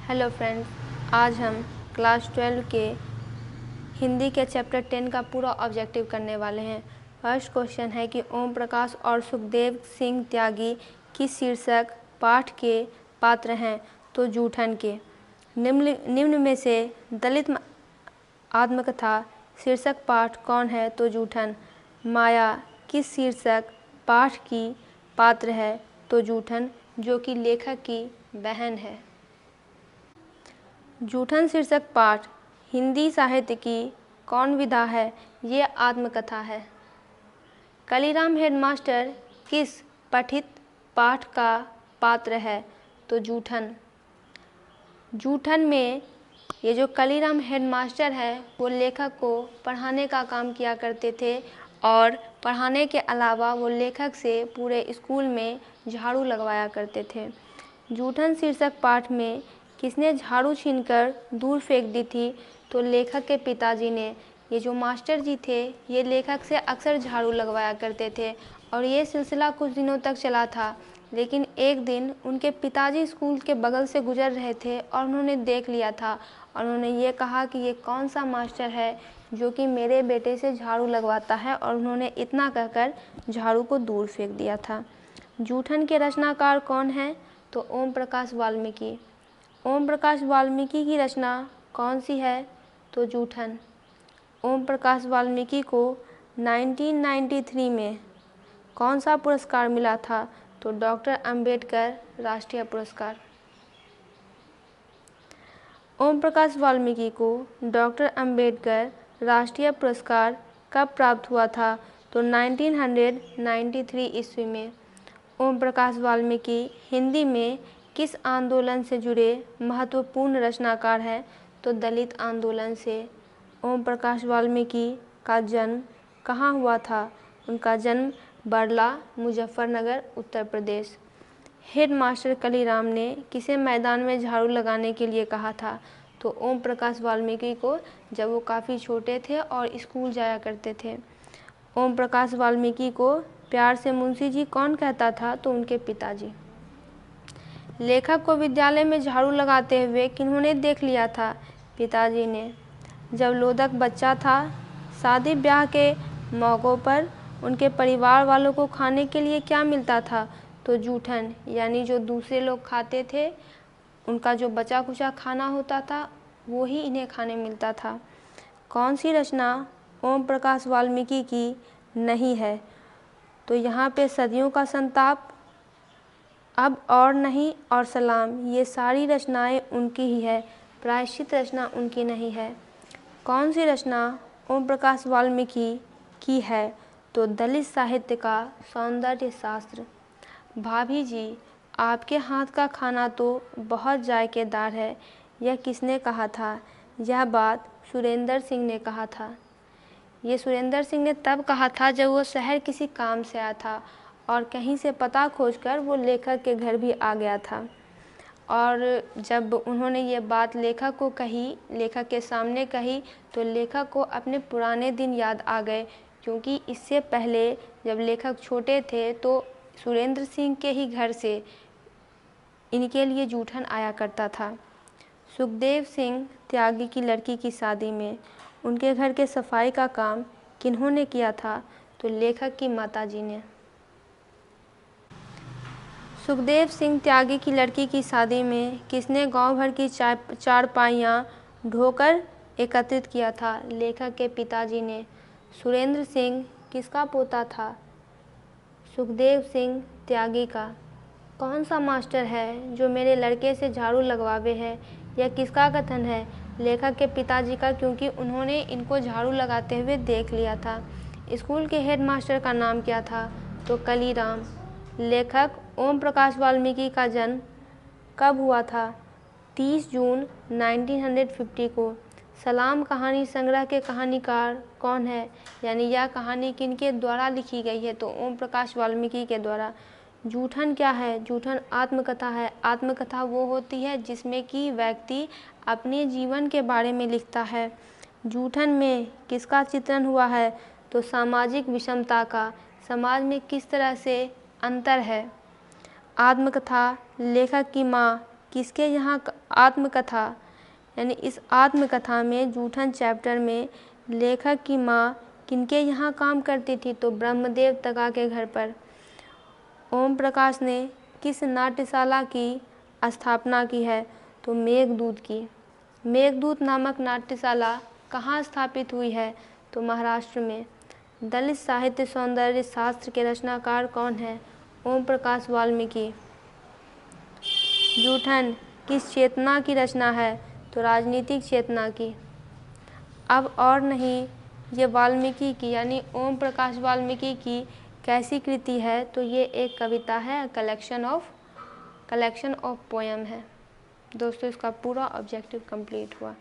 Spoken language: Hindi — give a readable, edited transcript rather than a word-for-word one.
हेलो फ्रेंड्स, आज हम क्लास 12 के हिंदी के चैप्टर 10 का पूरा ऑब्जेक्टिव करने वाले हैं। फर्स्ट क्वेश्चन है कि ओम प्रकाश और सुखदेव सिंह त्यागी किस शीर्षक पाठ के पात्र हैं? तो जूठन के। निम्न में से दलित आत्मकथा शीर्षक पाठ कौन है? तो जूठन। माया किस शीर्षक पाठ की पात्र है? तो जूठन, जो कि लेखक की बहन है। जूठन शीर्षक पाठ हिंदी साहित्य की कौन विधा है? ये आत्मकथा है। कलीराम हेडमास्टर किस पठित पाठ का पात्र है? तो जूठन। जूठन में ये जो कलीराम हेडमास्टर है वो लेखक को पढ़ाने का काम किया करते थे और पढ़ाने के अलावा वो लेखक से पूरे स्कूल में झाड़ू लगवाया करते थे। जूठन शीर्षक पाठ में किसने झाड़ू छीनकर दूर फेंक दी थी? तो लेखक के पिताजी ने। ये जो मास्टर जी थे ये लेखक से अक्सर झाड़ू लगवाया करते थे और ये सिलसिला कुछ दिनों तक चला था। लेकिन एक दिन उनके पिताजी स्कूल के बगल से गुजर रहे थे और उन्होंने देख लिया था और उन्होंने ये कहा कि ये कौन सा मास्टर है जो कि मेरे बेटे से झाड़ू लगवाता है, और उन्होंने इतना कहकर झाड़ू को दूर फेंक दिया था। जूठन के रचनाकार कौन है? तो ओम प्रकाश वाल्मीकि। ओम प्रकाश वाल्मीकि की रचना कौन सी है? तो जूठन। ओम प्रकाश वाल्मीकि को 1993 में कौन सा पुरस्कार मिला था? तो डॉक्टर अंबेडकर राष्ट्रीय पुरस्कार। ओम प्रकाश वाल्मीकि को डॉक्टर अंबेडकर राष्ट्रीय पुरस्कार कब प्राप्त हुआ था? तो 1993 ईस्वी में। ओम प्रकाश वाल्मीकि हिंदी में किस आंदोलन से जुड़े महत्वपूर्ण रचनाकार हैं? तो दलित आंदोलन से। ओम प्रकाश वाल्मीकि का जन्म कहाँ हुआ था? उनका जन्म बरला, मुजफ्फरनगर, उत्तर प्रदेश। हेडमास्टर कलीराम ने किसे मैदान में झाड़ू लगाने के लिए कहा था? तो ओम प्रकाश वाल्मीकि को, जब वो काफ़ी छोटे थे और स्कूल जाया करते थे। ओम प्रकाश वाल्मीकि को प्यार से मुंशी जी कौन कहता था? तो उनके पिताजी। लेखक को विद्यालय में झाड़ू लगाते हुए किन्होंने देख लिया था? पिताजी ने। जब लोदक बच्चा था, शादी ब्याह के मौक़ों पर उनके परिवार वालों को खाने के लिए क्या मिलता था? तो जूठन, यानी जो दूसरे लोग खाते थे उनका जो बचा खुचा खाना होता था वो ही इन्हें खाने मिलता था। कौन सी रचना ओम प्रकाश वाल्मीकि की नहीं है? तो यहाँ पे सदियों का संताप, अब और नहीं और सलाम, ये सारी रचनाएं उनकी ही है। प्रायश्चित रचना उनकी नहीं है। कौन सी रचना ओम प्रकाश वाल्मीकि की है? तो दलित साहित्य का सौंदर्य शास्त्र। भाभी जी, आपके हाथ का खाना तो बहुत जायकेदार है, यह किसने कहा था? यह बात सुरेंद्र सिंह ने कहा था। ये सुरेंद्र सिंह ने तब कहा था जब वो शहर किसी काम से आया था और कहीं से पता खोजकर वो लेखक के घर भी आ गया था। और जब उन्होंने ये बात लेखक को कही, लेखक के सामने कही, तो लेखक को अपने पुराने दिन याद आ गए, क्योंकि इससे पहले जब लेखक छोटे थे तो सुरेंद्र सिंह के ही घर से इनके लिए जूठन आया करता था। सुखदेव सिंह त्यागी की लड़की की शादी में उनके घर के सफाई का काम किन्होंने किया था? तो लेखक की माताजी ने। सुखदेव सिंह त्यागी की लड़की की शादी में किसने गांव भर की चारपाइयाँ ढोकर एकत्रित किया था? लेखक के पिताजी ने। सुरेंद्र सिंह किसका पोता था? सुखदेव सिंह त्यागी का। कौन सा मास्टर है जो मेरे लड़के से झाड़ू लगवावे है? यह किसका कथन है? लेखक के पिताजी का, क्योंकि उन्होंने इनको झाड़ू लगाते हुए देख लिया था। स्कूल के हेडमास्टर का नाम क्या था? तो कलीराम। लेखक ओम प्रकाश वाल्मीकि का जन्म कब हुआ था? 30 जून 1950 को। सलाम कहानी संग्रह के कहानीकार कौन है? यानी यह कहानी किनके द्वारा लिखी गई है? तो ओम प्रकाश वाल्मीकि के द्वारा। जूठन क्या है? जूठन आत्मकथा है। आत्मकथा वो होती है जिसमें कि व्यक्ति अपने जीवन के बारे में लिखता है। जूठन में किसका चित्रण हुआ है? तो सामाजिक विषमता का, समाज में किस तरह से अंतर है। आत्मकथा लेखक की माँ किसके यहाँ आत्मकथा, यानी इस आत्मकथा में जूठन चैप्टर में लेखक की माँ किनके यहाँ काम करती थी, तो ब्रह्मदेव तगा के घर पर। ओम प्रकाश ने किस नाट्यशाला की स्थापना की है, तो मेघदूत की। मेघदूत नामक नाट्यशाला कहाँ स्थापित हुई है, तो महाराष्ट्र में। दलित साहित्य सौंदर्य शास्त्र के रचनाकार कौन है, ओम प्रकाश वाल्मीकि। जूठन किस चेतना की रचना है, तो राजनीतिक चेतना की। अब और नहीं, ये वाल्मीकि की यानी ओम प्रकाश वाल्मीकि की कैसी कृति है, तो ये एक कविता है, कलेक्शन ऑफ पोएम है। दोस्तों इसका पूरा ऑब्जेक्टिव कंप्लीट हुआ।